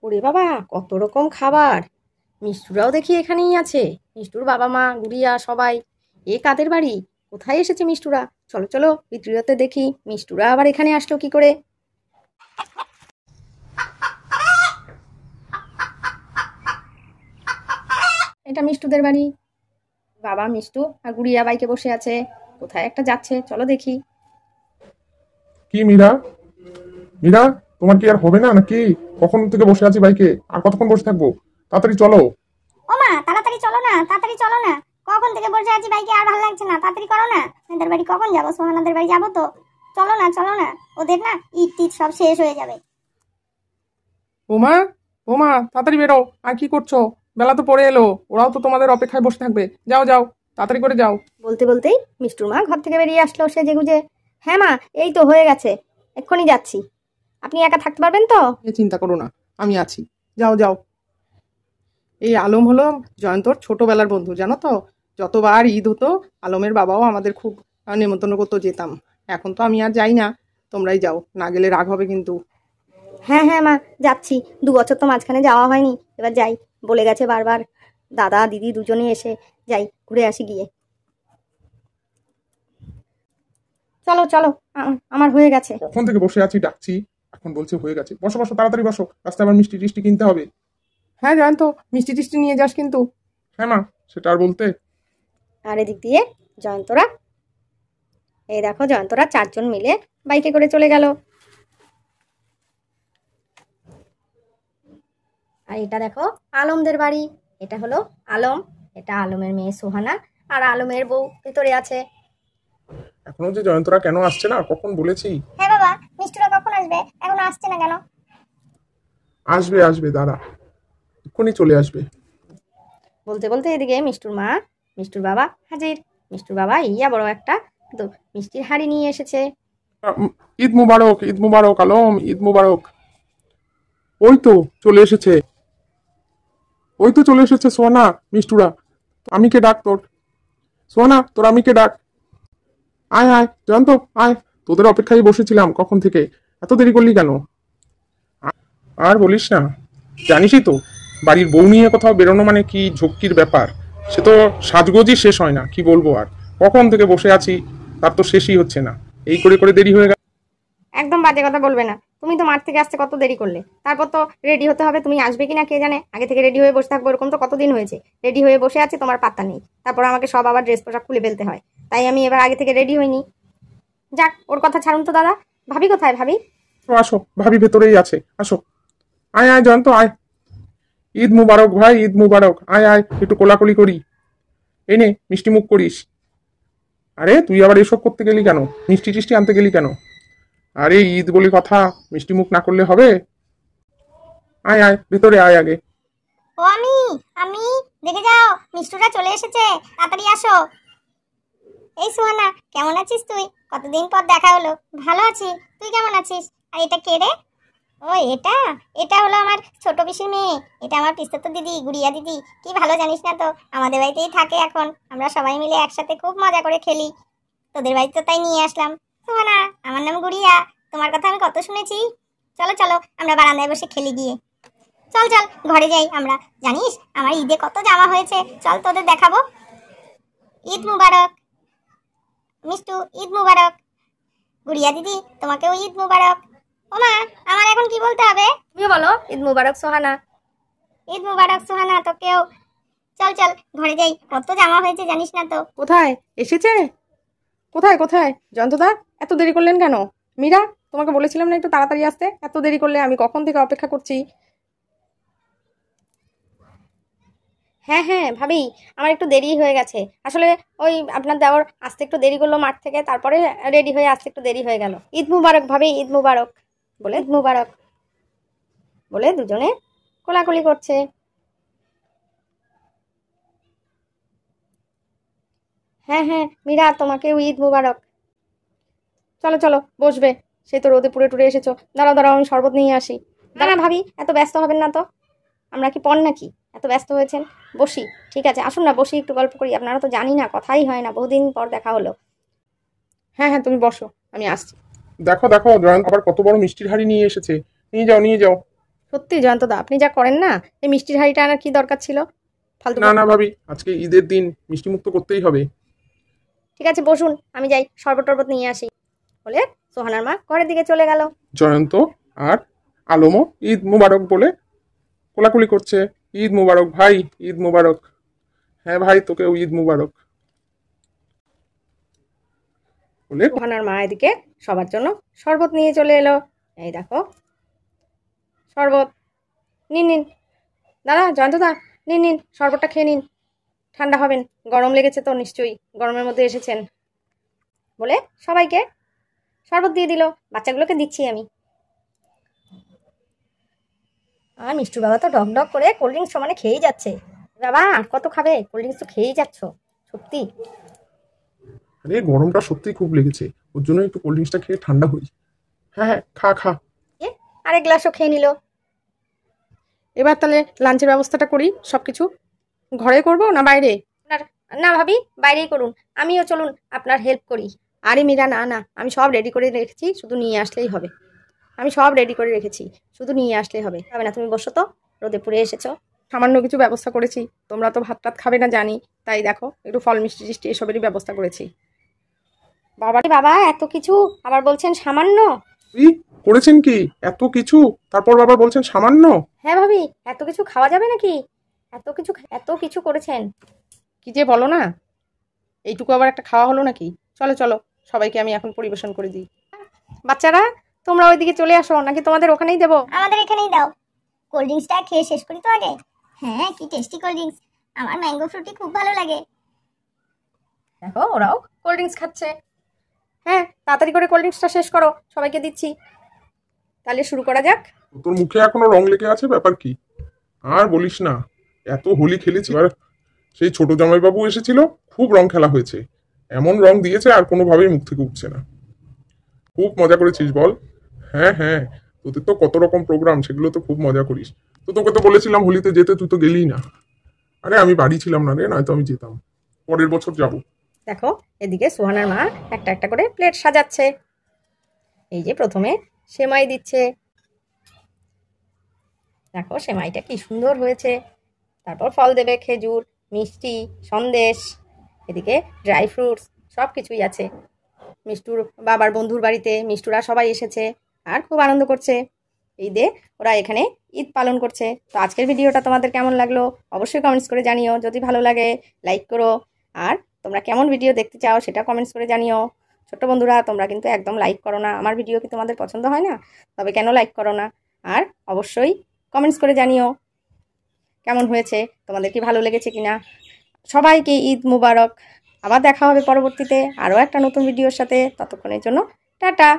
ওরে বাবা, কত রকম খাবার! মিষ্টুরাও দেখি এখানেই আছে। মিষ্টুর বাবা মা গুড়িয়া সবাই। এ কাদের বাড়ি? কোথায় এসেছে মিষ্টুরা? চলো চলো ভিতরিয়াতে দেখি মিষ্টুরা আবার এখানে আসলো কি করে। এটা মিষ্টুদের বাড়ি। বাবা মিষ্টু আর গুড়িয়া বাইকে বসে আছে। কোথায় একটা যাচ্ছে, চলো দেখি। কি মীরা? মীরা, তোমার কি আর হবে না নাকি? কখন থেকে বসে আছি বাইকে, আর কতক্ষণ বসে থাকবো? তাড়াতাড়ি চলো। ও মা, তাড়াতাড়ি চলো না, তাড়াতাড়ি চলো না। কখন থেকে বসে আছি বাইকে, আর ভালো লাগছে না। তাড়াতাড়ি করো না। এদের বাড়ি কখন যাবো? সোহানাদের বাড়ি যাবো তো। চলো না, চলো না। ওদের না ইট টিট সব শেষ হয়ে যাবে। ওমা, ওমা, তাড়াতাড়ি বেরো। আর কি করছো? বেলা তো পড়ে এলো, ওরাও তো তোমাদের অপেক্ষায় বসে থাকবে। যাও যাও, তাড়াতাড়ি করে যাও। বলতে বলতেই মিষ্টুর মা ঘর থেকে বেরিয়ে আসলো সেজে গুজে। হ্যাঁ মা, এই তো হয়ে গেছে, এক্ষুনি যাচ্ছি। আপনি একা থাকতে পারবেন তো? চিন্তা করো না, আমি আছি। যাও যাও। এই আলম হলো জয়ন্তর ছোটবেলার বন্ধু, জানো তো। যতবার ঈদ হতো আলমের বাবাও আমাদের খুব নেমন্তন্ন করতো, যেতাম। এখন তো আমি আর যাই না, তোমরাই যাও, না গেলে রাগ হবে কিন্তু। হ্যাঁ হ্যাঁ মা, যাচ্ছি। 2 বছর তো মাঝখানে যাওয়া হয়নি, এবার যাই। বলে গেছে বারবার, দাদা দিদি দুজনেই এসে যাই, ঘুরে আসি গিয়ে। চলো চলো, আমার হয়ে গেছে। কখন থেকে বসে আছি, ডাকছি, এখন বলছে হয়ে গেছে। বসো বসো, তাড়াতাড়ি বসো, রাস্তায় আবার মিষ্টি টিষ্টি কিনতে হবে। হ্যাঁ জয়ন্ত, মিষ্টি টিষ্টি নিয়ে যাস কিন্তু। হ্যাঁ মা, সেটা আর বলতে। আর এদিক দিয়ে জয়ন্তরা, এই দেখো জয়ন্তরা 4জন মিলে বাইকে করে চলে গেল। আর এটা দেখো আলমদের বাড়ি। এটা হলো আলম, এটা আলমের মেয়ে সোহানা, আর আলমের বউ ভিতরে আছে। এখনো যে জয়ন্তরা কেন আসছে না, কখন বলেছি। হ্যাঁ বাবা, মিষ্টুরা কখন আসবে? এখনো আসছে না কেন? আসবে আসবে, দাঁড়া, এক্ষুনি চলে আসবে। বলতে বলতে এদিকে মিষ্টুর মা, মিষ্টুর বাবা হাজির। মিষ্টুর বাবা ইয়া বড় একটা মিষ্টির হাঁড়ি নিয়ে এসেছে। ঈদ মুবারক, ঈদ মুবারক আলম, ঈদ মুবারক। ওই তো চলে এসেছে, ওই তো চলে এসেছে সোনা, মিষ্টুরা। আমি কে ডাক তোর? সোনা, তোর আমি কে ডাক। আয় আয় জয়ন্ত, আয়। তোদের অপেক্ষায় বসেছিলাম কখন থেকে, এত দেরি করলি কেন? আর বলিস না, জানিসই তো বাড়ির বউ নিয়ে কোথাও বেরোনো মানে কি ঝক্কির ব্যাপার। সে তো সাজগোজই শেষ হয় না, কি বলবো আর। কখন থেকে বসে আছি, তার তো শেষই হচ্ছে না। এই করে করে দেরি হয়ে গেল। একদম বাজে কথা বলবে না। তুমি তো মাঠ থেকে আসতে কত দেরি করলে, তারপর তো রেডি হতে হবে। তুমি আসবে কিনা কে জানে, আগে থেকে রেডি হয়ে বসে থাকবো এরকম তো কতদিন হয়েছে। রেডি হয়ে বসে আছি, তোমার পাত্তা নেই। তারপর আমাকে সব আবার ড্রেস পোশাক খুলে ফেলতে হয়, তাই আমি এবার আগে থেকে রেডি হইনি। যাক, ওর কথা ছাড়ুন তো দাদা। ভাবি কোথায়? ভাবি আসো, ভাবি ভেতরেই আছে, আসো। আয় আয় জয়ন্ত, আয়। ঈদ মুবারক ভাই, ঈদ মুবারক। আয় আয়, একটু কোলাকুলি করি। এই নে, মিষ্টি মুখ করিস। আরে তুই আবার এসব করতে গেলি কেন? মিষ্টি টিষ্টি আনতে গেলি কেন? আরে ঈদ বলি কথা, মিষ্টি মুখ না করলে হবে? আয় আয়, ভিতরে আয় আগে। ও আমি দেখে যাও, মিষ্টুরা চলে এসেছে। তাড়াতাড়ি আসো। এই সোহানা, কেমন আছিস তুই? কতদিন পর দেখা হলো। ভালো আছি, তুই কেমন আছিস? আর এটা কে রে? ও এটা এটা হলো আমার ছোট পিসির মেয়ে। এটা আমার পিস্তাতো দিদি, গুড়িয়া দিদি। কি ভালো জানিস না তো, আমাদের বাড়িতেই থাকে এখন। আমরা সবাই মিলে একসাথে খুব মজা করে খেলি। তোদের বাড়িতে তাই নিয়ে আসলাম। সোহানা, আমার নাম গুড়িয়া। তোমার কথা আমি কত শুনেছি। চলো চলো, আমরা বারান্দায় বসে খেলি গিয়ে। চল চল, ঘরে যাই আমরা। জানিস আমার ঈদে কত জামা হয়েছে, চল তোদের দেখাবো। ঈদ মুবারক মিষ্টু, ঈদ মুবারক। গুড়িয়া দিদি, তোমাকেও ঈদ মুবারক। ওমা, আমার এখন কি বলতে হবে? তুমিও বলো ঈদ মুবারক সোহানা। ঈদ মুবারক সোহানা তোকেও। চল চল, ঘরে যাই। কত জামা হয়েছে জানিস না তো। কোথায় এসেছে? কোথায় কোথায় জয়ন্তদা? এত দেরি করলেন কেন? মীরা, তোমাকে বলেছিলাম না একটু তাড়াতাড়ি আসতে, এত দেরি করলে? আমি কখন থেকে অপেক্ষা করছি। হ্যাঁ হ্যাঁ ভাবি, আমার একটু দেরি হয়ে গেছে আসলে। ওই আপনার দেওয়ার আসতে একটু দেরি করলো মাঠ থেকে, তারপরে রেডি হয়ে আসতে একটু দেরি হয়ে গেল। ঈদ মুবারক ভাবি, ঈদ মুবারক বলে ঈদ মুবারক বলে দুজনে কোলাকুলি করছে। হ্যাঁ হ্যাঁ মীরা, তোমাকেও ঈদ মুবারক। চলো চলো, বসবে। সেই তো রোদে পুড়ে টুড়ে এসেছো। দাঁড়াও দাঁড়াও, আমি শরবত নিয়ে আসি। দাঁড়া ভাবি, এত ব্যস্ত হবেন না তো। আমরা কি পণ নাকি এত ব্যস্ত হয়েছেন? বসি। ঠিক আছে, আসুন না বসি, একটু গল্প করি। আপনারা তো জানি না, কথাই হয় না, বহুদিন পর দেখা হলো। হ্যাঁ হ্যাঁ, তুমি বসো, আমি আসছি। দেখো দেখো, জয়ন্ত আবার কত বড় মিষ্টির হাড়ি নিয়ে এসেছে। নিয়ে যাও নিয়ে যাও। সত্যি জয়ন্তদা, আপনি যা করেন না, এই মিষ্টির হাঁড়িটা আনার কি দরকার ছিল? ফালতু না না ভাবি, আজকে ঈদের দিন মিষ্টি মুখ তো করতেই হবে। ঠিক আছে বসুন, আমি যাই শরবত টরবত নিয়ে আসি। বলে সোহানার মা ঘরের দিকে চলে গেল। জয়ন্ত আর আলমও ঈদ মুবারক বলে কোলাকুলি করছে। ঈদ মুবারক ভাই, ঈদ মুবারক। হ্যাঁ ভাই, তোকেও ঈদ মুবারক বলে। সোহানার মা এদিকে সবার জন্য শরবত নিয়ে চলে এলো। এই দেখো শরবত, নিন নিন দাদা, জয়ন্তদা, নিন নিন শরবতটা খেয়ে নিন, ঠান্ডা হবেন, গরম লেগেছে তো নিশ্চয়ই, গরমের মধ্যে এসেছেন। বলে সবাইকে শরবত দিয়ে দিল, বাচ্চাগুলোকে দিচ্ছি আমি। আর মিষ্টু বাবা তো ডক ডক করে কোল্ড ড্রিঙ্কস সমানে খেয়েই যাচ্ছে। বাবা আর কত খাবে, কোল্ড ড্রিঙ্কস তো খেয়েই যাচ্ছ সত্যি। আরে গরমটা সত্যি খুব লেগেছে, ওর জন্য একটু কোল্ড ড্রিঙ্কসটা খেয়ে ঠান্ডা হই। হ্যাঁ হ্যাঁ, খা খা। আরেক গ্লাসও খেয়ে নিল। এবার তাহলে লাঞ্চের ব্যবস্থাটা করি। সব কিছু ঘরে করব না বাইরে? না ভাবি, বাইরেই করুন, আমিও চলুন আপনার হেল্প করি। আরে মীরা, না না, আমি সব রেডি করে রেখেছি, শুধু নিয়ে আসলেই হবে। আমি সব রেডি করে রেখেছি, শুধু নিয়ে আসলেই হবে। হবে না, তুমি বসো তো, রোদে পুড়ে এসেছো। সামান্য কিছু ব্যবস্থা করেছি, তোমরা তো ভাত টাত খাবে না জানি, তাই দেখো একটু ফল মিষ্টি টিষ্টি এসবেরই ব্যবস্থা করেছি। বাবারে বাবা, এত কিছু, আবার বলছেন সামান্য? এই করেছেন কি এত কিছু, তারপর বাবা বলছেন সামান্য? হ্যাঁ ভাবি, এত কিছু খাওয়া যাবে নাকি? এত কিছু করেছেন। কি যে বলো না, এইটুকু আবার একটা খাওয়া হলো নাকি? চলো চলো, সবাইকে আমি এখন পরিবেশন করে দিই। বাচ্চারা তোমরা ওইদিকে চলে আসো, নাকি তোমাদের ওখানেই দেবো? আমাদের এখানেই দাও। কোল্ড ড্রিঙ্কসটা খেয়ে শেষ করি তো আগে। হ্যাঁ, কি টেস্টি কোল্ড ড্রিঙ্কস, আমার ম্যাঙ্গো ফ্রুটি খুব ভালো লাগে। দেখো ওরাও কোল্ড ড্রিঙ্কস খাচ্ছে। হ্যাঁ, তাড়াতাড়ি করে কোল্ড ড্রিঙ্কসটা শেষ করো, সবাইকে দিচ্ছি। তাহলে শুরু করা যাক। তোর মুখে এখনো রং লেগে আছে, ব্যাপার কি? আর বলিস না, এত হোলি খেলেছি। এবার সেই ছোট জামাইবাবু এসেছিল, খুব রং খেলা হয়েছে, এমন রং দিয়েছে আর কোনোভাবেই মুখ থেকে উঠছে না। খুব মজা করেছিস বল? হ্যাঁ হ্যাঁ, তোদের তো কত রকম প্রোগ্রাম, সেগুলো তো খুব মজা করিস। তো তোকে তো বলেছিলাম হোলিতে যেতে, তুই তো গেলি না। আরে আমি বাড়ি ছিলাম না রে, নয়তো আমি যেতাম, পরের বছর যাবো। দেখো এদিকে সোহানার মা একটা একটা করে প্লেট সাজাচ্ছে। এই যে প্রথমে সেমাই দিচ্ছে, দেখো সেমাইটা কি সুন্দর হয়েছে। তারপর ফল দেবে, খেজুর, মিষ্টি, সন্দেশ, এদিকে ড্রাই ফ্রুটস, সব কিছুই আছে। মিষ্টুর বাবার বন্ধুর বাড়িতে মিষ্টুরা সবাই এসেছে আর খুব আনন্দ করছে। ঈদে ওরা এখানে ঈদ পালন করছে। তো আজকের ভিডিওটা তোমাদের কেমন লাগলো অবশ্যই কমেন্টস করে জানিও। যদি ভালো লাগে লাইক করো, আর তোমরা কেমন ভিডিও দেখতে চাও সেটা কমেন্টস করে জানিও। ছোট্ট বন্ধুরা, তোমরা কিন্তু একদম লাইক করো না, আমার ভিডিও কি তোমাদের পছন্দ হয় না? তবে কেন লাইক করো না? আর অবশ্যই কমেন্টস করে জানিও কেমন হয়েছে, তোমাদের কি ভালো লেগেছে কিনা। সবাইকে ঈদ মুবারক। আবার দেখা হবে পরবর্তীতে আরও একটা নতুন ভিডিওর সাথে। ততক্ষণের জন্য টাটা।